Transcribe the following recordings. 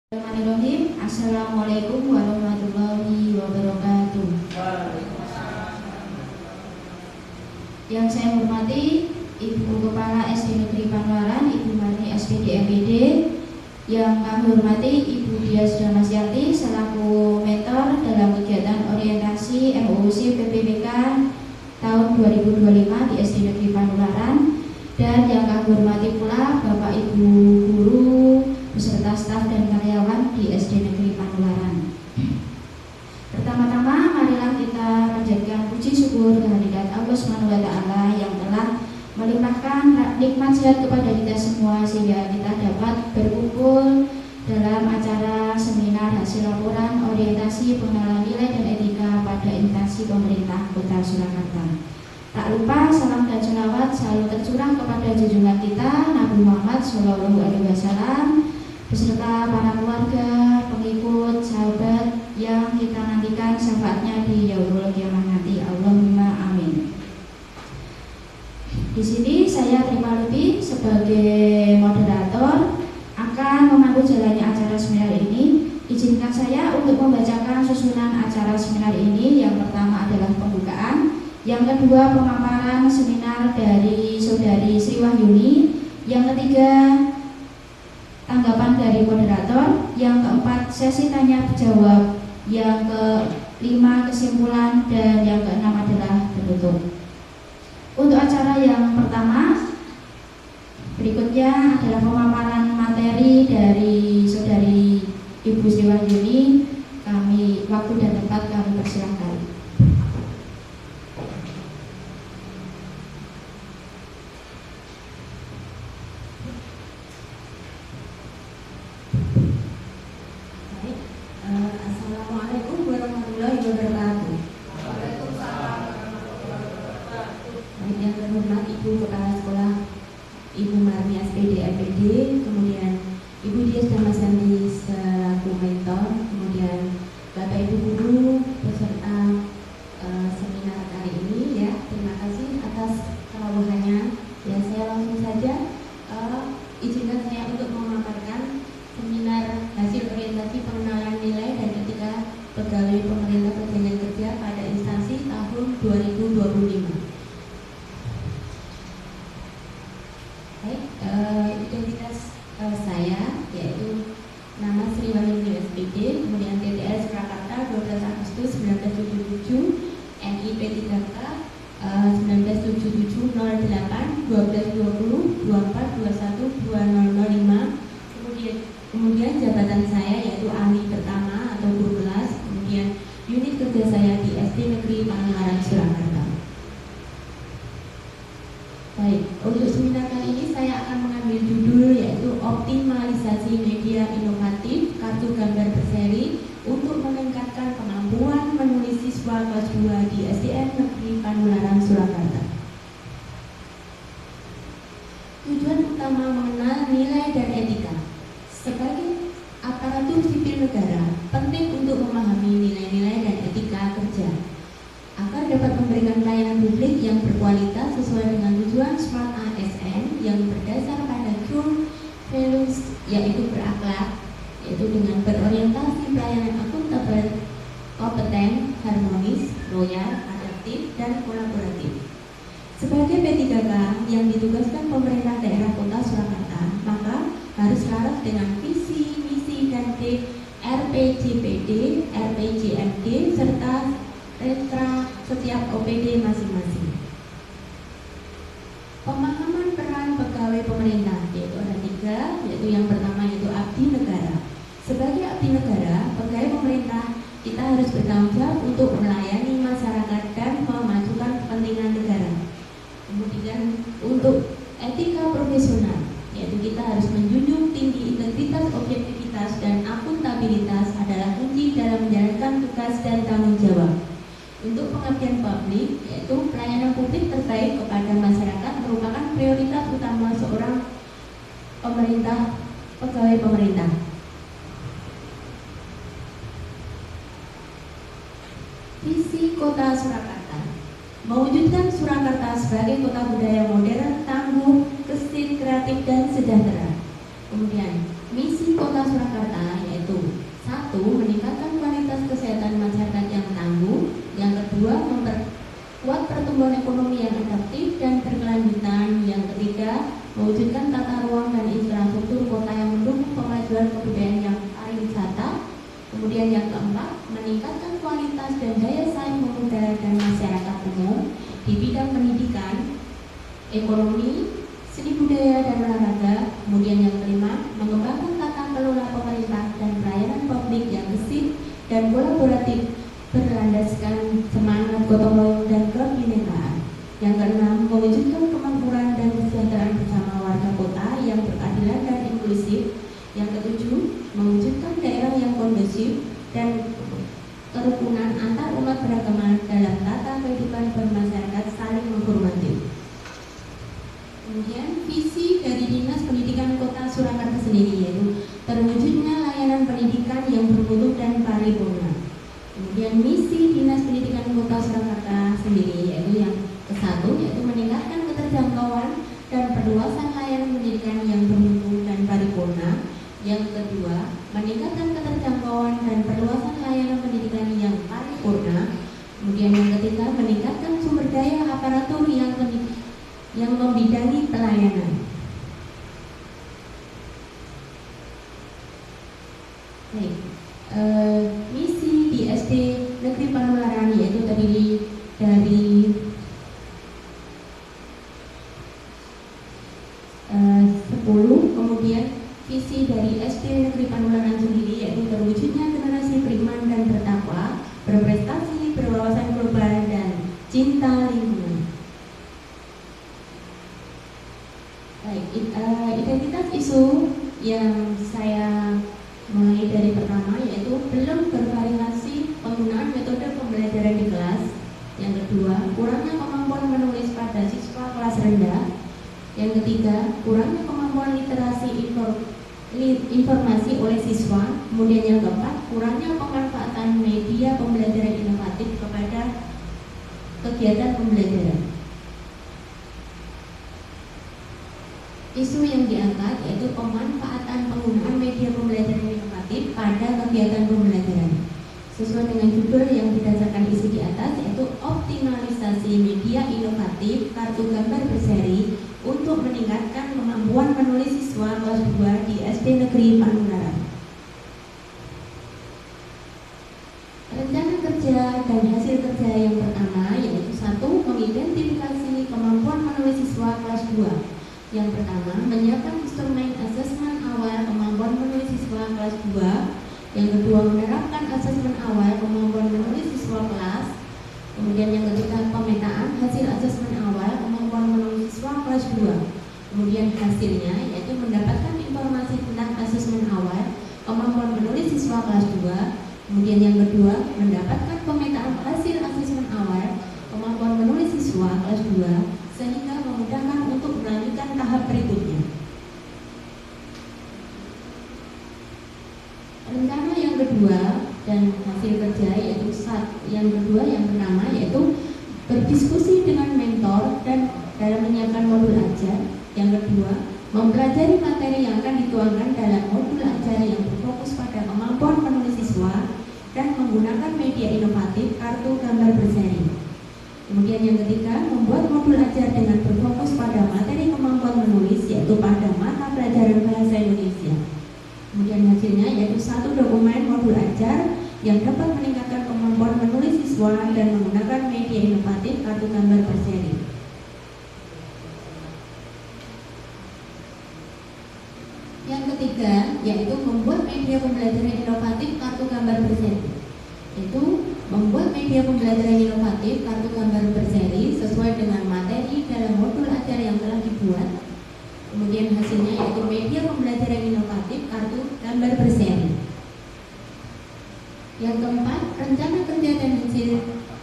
Bismillahirrahmanirrahim. Assalamualaikum warahmatullahi wabarakatuh. Yang saya hormati Ibu Kepala SD Negeri Panularan, Ibu Marni SPD MPD. Yang kami hormati Ibu Dias Damasyati selaku mentor dalam kegiatan orientasi MUC PPPK tahun 2025 di SD Negeri Panularan. Dan yang kami hormati pula Bapak Ibu guru beserta staf dan karyawan di SD Negeri Panularan. Pertama-tama marilah kita panjatkan puji syukur kehadirat Allah SWT yang telah melimpahkan nikmat sehat kepada kita semua sehingga kita dapat berkumpul dalam acara seminar hasil laporan orientasi pengenalan nilai dan etika pada instansi pemerintah Kota Surakarta. Tak lupa salam dan sholawat selalu tercurah kepada junjungan kita Nabi Muhammad SAW beserta para keluarga, pengikut, sahabat yang kita nantikan syafaatnya di yaumul qiyamah nanti. Allahumma amin. Di sini saya Terima Lutfi sebagai moderator akan memandu jalannya acara seminar ini. Izinkan saya untuk membacakan susunan acara seminar ini. Yang pertama adalah pembukaan, yang kedua pemaparan seminar dari Saudari Sri Wahyuni, yang ketiga tanggapan dari moderator, yang keempat sesi tanya jawab, yang kelima kesimpulan, dan yang keenam adalah penutup. Untuk acara yang pertama, berikutnya adalah pemaparan materi dari Saudari Ibu Sri Wahyuni. Kami waktu dan tempat kami persilahkan. Assalamualaikum warahmatullahi wabarakatuh. Yang terhormat Ibu Kepala Sekolah Ibu Marni SPD MPD, kemudian Ibu Dias Damasyati selaku mentor, kemudian Bapak Ibu guru peserta seminar kali ini ya, terima kasih atas kerawahannya. Ya, saya langsung saja izinkan saya untuk memaparkan seminar hasil orientasi pengenalan nilai dan etika pegawai pemerintah perjanjian kerja pada instansi tahun 2025. Baik, identitas saya yaitu nama Sri Wahyuni SPD, kemudian TTS Surakarta 12 Agustus 1977, NIP 3K 1977 08 12 20 24 21 2005. Kemudian jabatan saya yaitu ahli pertama atau guru kelas, kemudian unit kerja saya di SD Negeri Panularan Surakarta. Baik, untuk seminar kali ini saya akan mengambil judul yaitu optimalisasi media inovatif kartu gambar berseri untuk meningkatkan kemampuan menulis siswa kelas 2 di SDN Negeri Panularan Surakarta. Tujuan utama mengenal nilai dan etika. Sebagai aparatur sipil negara, penting untuk memahami nilai-nilai dan etika kerja agar dapat memberikan pelayanan publik yang berkualitas sesuai dengan tujuan Smart ASN yang berdasar pada core values, yaitu berakhlak, yaitu dengan berorientasi pelayanan akuntabel, kompeten, harmonis, loyal, adaptif, dan kolaboratif. Sebagai P3K yang ditugaskan pemerintah daerah Kota Surakarta, maka harus selaras dengan visi, misi, dan RPJPD, RPJMD, serta retra setiap OPD masing-masing. Pemahaman peran pegawai pemerintah yaitu ada 3, yaitu yang pertama yaitu abdi negara. Sebagai abdi negara, pegawai pemerintah kita harus bertanggung jawab untuk melayani masyarakat dan memajukan kepentingan negara. Kemudian untuk etika profesional, yaitu kita harus menjunjung tinggi integritas, objektivitas, dan akuntabilitas adalah kunci dalam menjalankan tugas dan tanggung jawab. Untuk pengabdian publik, yaitu pelayanan publik terbaik kepada masyarakat merupakan prioritas utama seorang pegawai pemerintah. Visi Kota Surakarta mewujudkan Surakarta sebagai kota budaya modern, tangguh, gesit, kreatif, dan sejahtera. Kemudian misi Kota Surakarta yaitu pemberdayaan yang pariwisata. Kemudian yang keempat, meningkatkan kualitas dan daya saing pemuda dan masyarakat umum di bidang pendidikan, ekonomi, seni budaya dan olahraga. Kemudian yang kelima, mengembangkan tata kelola pemerintah dan pelayanan publik yang gesit dan kolaboratif berlandaskan semangat gotong royong dan kebinekaan. Yang keenam, mewujudkan kemakmuran dan kesejahteraan bersama warga kota yang berkeadilan dan inklusif. Yang ketujuh, mewujudkan daerah yang kondusif dan kerukunan antar umat beragama dalam tata kehidupan bermasyarakat saling menghormati. Kemudian visi dari Dinas Pendidikan Kota Surakarta sendiri yaitu terwujudnya layanan pendidikan yang bermutu dan paripurna. Kemudian misi Dinas Pendidikan Kota Surakarta sendiri yaitu yang ke-1 yaitu meningkatkan keterjangkauan dan perluasan layanan pendidikan yang bermutu dan paripurna. Yang kedua, meningkatkan keterjangkauan dan perluasan layanan pendidikan yang paripurna. Kemudian yang ketiga, meningkatkan sumber daya aparatur yang membidangi pelayanan. Baik, misi di SD Negeri Panularan yaitu terdiri dari 10. Kemudian visi dari SD Negeri Panularan sendiri yaitu terwujudnya generasi beriman dan bertakwa, berprestasi, berwawasan global dan cinta lingkungan. Baik, identitas isu yang saya mulai dari pertama yaitu belum bervariasi penggunaan metode pembelajaran di kelas. Yang kedua, kurangnya kemampuan menulis pada siswa kelas rendah. Yang ketiga, kurangnya kemampuan literasi informasi oleh siswa. Kemudian yang keempat, kurangnya pemanfaatan media pembelajaran inovatif kepada kegiatan pembelajaran. Isu yang diangkat yaitu pemanfaatan penggunaan media pembelajaran inovatif pada kegiatan pembelajaran. Sesuai dengan judul yang berdasarkan isu di atas yaitu optimalisasi media inovatif kartu gambar berseri untuk meningkatkan kemampuan menulis siswa kelas 2 di SD Negeri Panularan. Rencana kerja dan hasil kerja yang pertama yaitu 1. Mengidentifikasi kemampuan menulis siswa kelas 2. Yang pertama, menyiapkan instrumen asesmen awal kemampuan menulis siswa kelas 2. Yang kedua, menerapkan asesmen awal kemampuan menulis siswa kelas. Kemudian yang ketiga, pemetaan hasil asesmen awal kemampuan menulis siswa kelas 2. Kemudian hasilnya yaitu mendapatkan informasi tentang asesmen awal kemampuan menulis siswa kelas 2. Kemudian yang kedua, mendapatkan pemetaan hasil asesmen awal kemampuan menulis siswa kelas 2 sehingga memudahkan untuk melanjutkan tahap berikutnya. Rencana yang kedua dan hasil kerja yaitu yang pertama yaitu berdiskusi dengan mentor dan dalam menyiapkan modul ajar. Yang kedua, mempelajari materi yang akan dituangkan dalam modul ajar yang berfokus pada kemampuan menulis siswa dan menggunakan media inovatif kartu gambar berseri. Kemudian yang ketiga, membuat modul ajar dengan berfokus pada materi kemampuan menulis yaitu pada mata pelajaran bahasa Indonesia. Kemudian hasilnya yaitu 1 dokumen modul ajar yang dapat meningkatkan kemampuan menulis siswa dan menggunakan media inovatif kartu gambar berseri. Yang ketiga yaitu membuat media pembelajaran inovatif kartu gambar berseri. Itu membuat media pembelajaran inovatif kartu gambar berseri sesuai dengan materi dalam modul ajar yang telah dibuat. Kemudian hasilnya yaitu media pembelajaran inovatif kartu gambar berseri. Yang keempat, rencana kerja dan hasil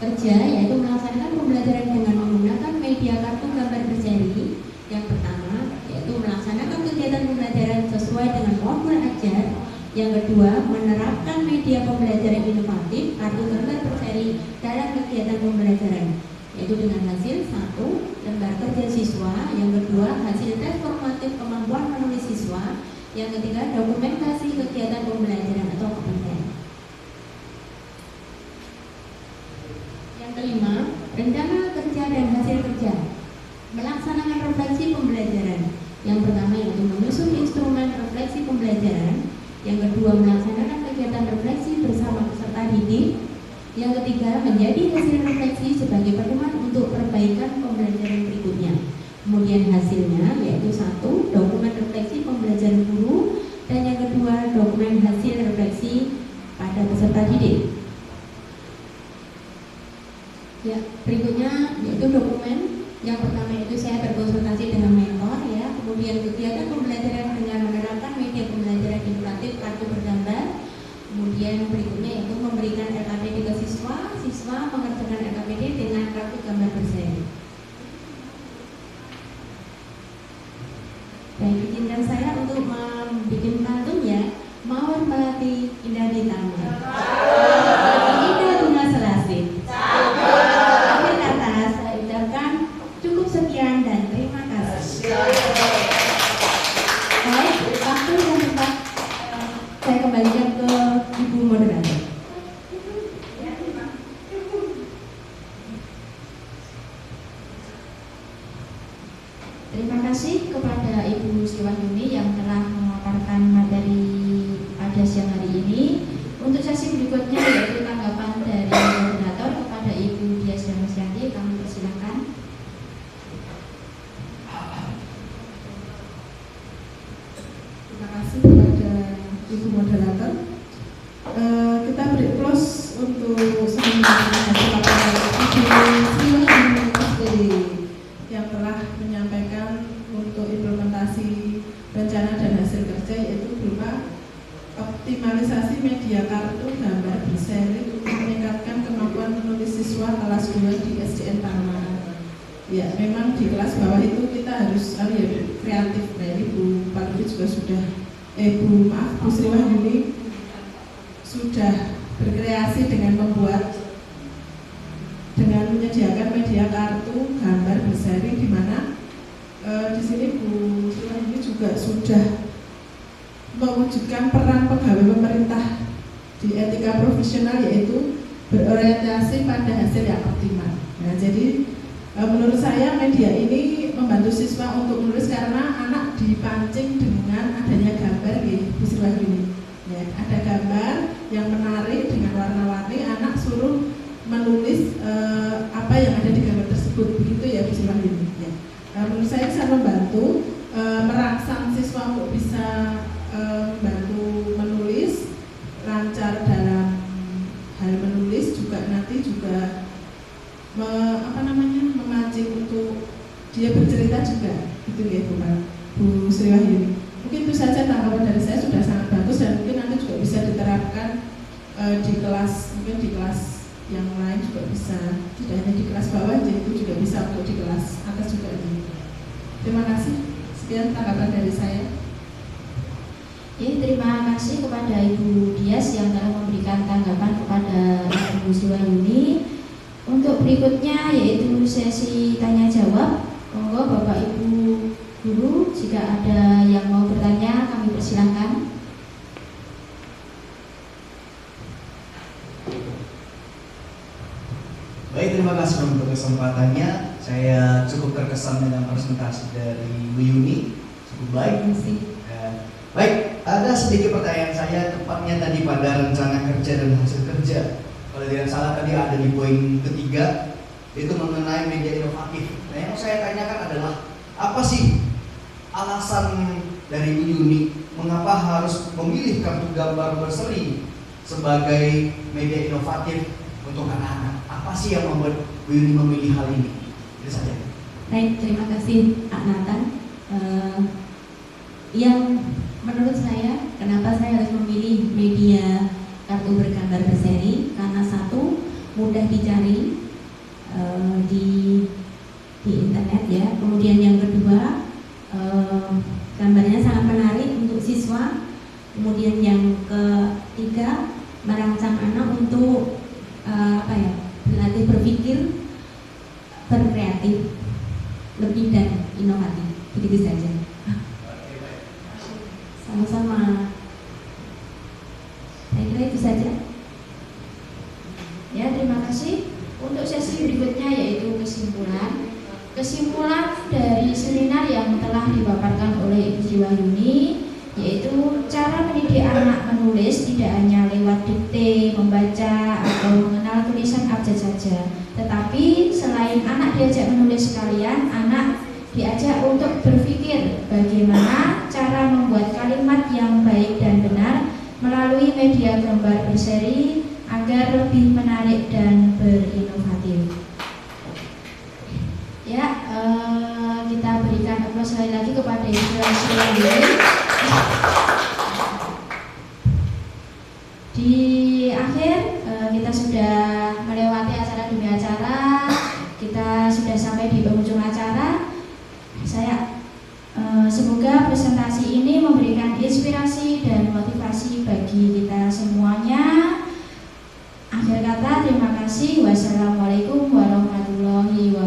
kerja yaitu melaksanakan pembelajaran dengan menggunakan media kartu gambar berseri. Yang pertama yaitu melaksanakan kegiatan pembelajaran sesuai dengan modul ajar. Yang kedua, menerapkan media pembelajaran inovatif kartu gambar berseri dalam kegiatan pembelajaran yaitu dengan hasil 1. Lembar kerja siswa. Yang kedua, hasil tes formatif kemampuan menulis siswa. Yang ketiga, dokumentasi kegiatan pembelajaran atau KPM. Yang kelima, rencana kerja dan hasil kerja. Melaksanakan refleksi pembelajaran. Yang pertama yaitu menyusun instrumen refleksi pembelajaran. Yang kedua, melaksanakan kegiatan refleksi bersama peserta didik. Yang ketiga, menjadi hasil refleksi sebagai pedoman untuk perbaikan pembelajaran berikutnya. Kemudian hasilnya yaitu 1. Dokumen refleksi pembelajaran guru, dan yang kedua dokumen hasil refleksi pada peserta didik. Ya, berikutnya yaitu dokumen. Yang pertama itu saya berkonsultasi dengan mentor ya. Kemudian kegiatan pembelajaran dengan menerapkan media pembelajaran interaktif kartu bergambar. Kemudian berikutnya yaitu memberikan LKPD ke siswa. Siswa mengerjakan LKPD dengan kartu gambar berseri. Baik, izinkan saya untuk membuat pantun ya. Mawar melati indah di taman, indah bunga selasih. Akhir kata saya ucapkan cukup sekian dan terima kasih. Baik, waktu yang tepat saya kembalikan ke Ibu Moderator. Terima kasih kepada Ibu Sri Wahyuni yang telah memaparkan materi pada siang hari ini. Untuk sesi berikutnya yaitu tanggapan dari moderator kepada Ibu Dias Damastianti, kami persilakan. Terima kasih kepada Ibu Moderator. Kita beri close untuk sebenarnya kepada Ibu Sri yang telah menyampaikan untuk implementasi rencana dan hasil kerja, yaitu berupa optimalisasi media kartu gambar berseri untuk meningkatkan kemampuan menulis siswa kelas 2 di SDN Parma. Ya, memang di kelas bawah itu kita harus kreatif. Nah, Ibu Pak Lutfi juga sudah Bu Sri Wahyuni sudah berkreasi dengan menyediakan media kartu gambar berseri, di mana di sini Bu Sri Wahyuni juga sudah mewujudkan peran pegawai pemerintah di etika profesional, yaitu berorientasi pada hasil yang optimal. Nah, jadi menurut saya media ini membantu siswa untuk menulis karena anak dipancing dengan adanya gambar di Bu Sri Wahyuni. Ya, ada gambar yang menarik dengan warna-warni, anak suruh menulis apa yang ada di gambar tersebut, begitu ya Bu Sri Wahyuni. Ya. Menurut saya bisa membantu merangsang siswa untuk bisa membantu menulis, lancar dalam hal menulis, juga nanti juga memancing untuk dia bercerita juga, gitu ya Bu Sri Wahyuni. Mungkin itu saja tanggapan dari saya, sudah sangat bagus dan mungkin nanti juga bisa diterapkan di kelas, mungkin di kelas yang lain juga bisa, tidak hanya di kelas bawah, jadi itu juga bisa untuk di kelas atas juga. Terima kasih. Sekian tanggapan dari saya. Terima kasih kepada Ibu Dias yang telah memberikan tanggapan kepada Ibu Sri Wahyuni. Untuk berikutnya yaitu sesi tanya jawab. Monggo Bapak Ibu Guru, jika ada yang mau bertanya kami persilahkan. Baik, terima kasih untuk kesempatannya. Saya cukup terkesan dengan presentasi dari Bu Yuni, cukup baik. Baik, ada sedikit pertanyaan saya, tepatnya tadi pada rencana kerja dan hasil kerja. Kalau tidak salah tadi ada di poin ketiga, itu mengenai media inovatif. Nah, yang saya tanyakan adalah apa sih alasan dari Bu Yuni mengapa harus memilih kartu gambar berseri sebagai media inovatif untuk anak-anak? Apa sih yang membuat Bu Yuni memilih hal ini? Itu saja. Baik, terima kasih Pak Nathan. Yang menurut saya, kenapa saya harus memilih media kartu bergambar berseri? Karena satu, mudah dicari di internet ya. Kemudian yang kedua, gambarnya sangat menarik untuk siswa. Kemudian yang ketiga, merangsang anak untuk berlatih berpikir, berkreatif, lebih dan inovatif. Begitu saja. Sama-sama. Saya kira itu saja. Ya, terima kasih. Untuk sesi berikutnya yaitu kesimpulan. Kesimpulan dari seminar yang telah dipaparkan oleh Ibu Sri Wahyuni yaitu cara mendidik anak menulis tidak hanya lewat dikte, membaca, atau mengenal tulisan abjad saja. Tetapi selain anak diajak menulis sekalian, anak diajak untuk berpikir bagaimana cara membuat kalimat yang baik dan benar melalui media gambar berseri agar lebih menarik dan berinovatif. Ya, kita berikan aplaus sekali lagi kepada Ibu Sri. Di akhir kita sudah melewati acara demi acara, kita sudah sampai di penghujung acara. Semoga presentasi ini memberikan inspirasi dan motivasi bagi kita semuanya. Akhir kata, terima kasih. Wassalamualaikum warahmatullahi wabarakatuh.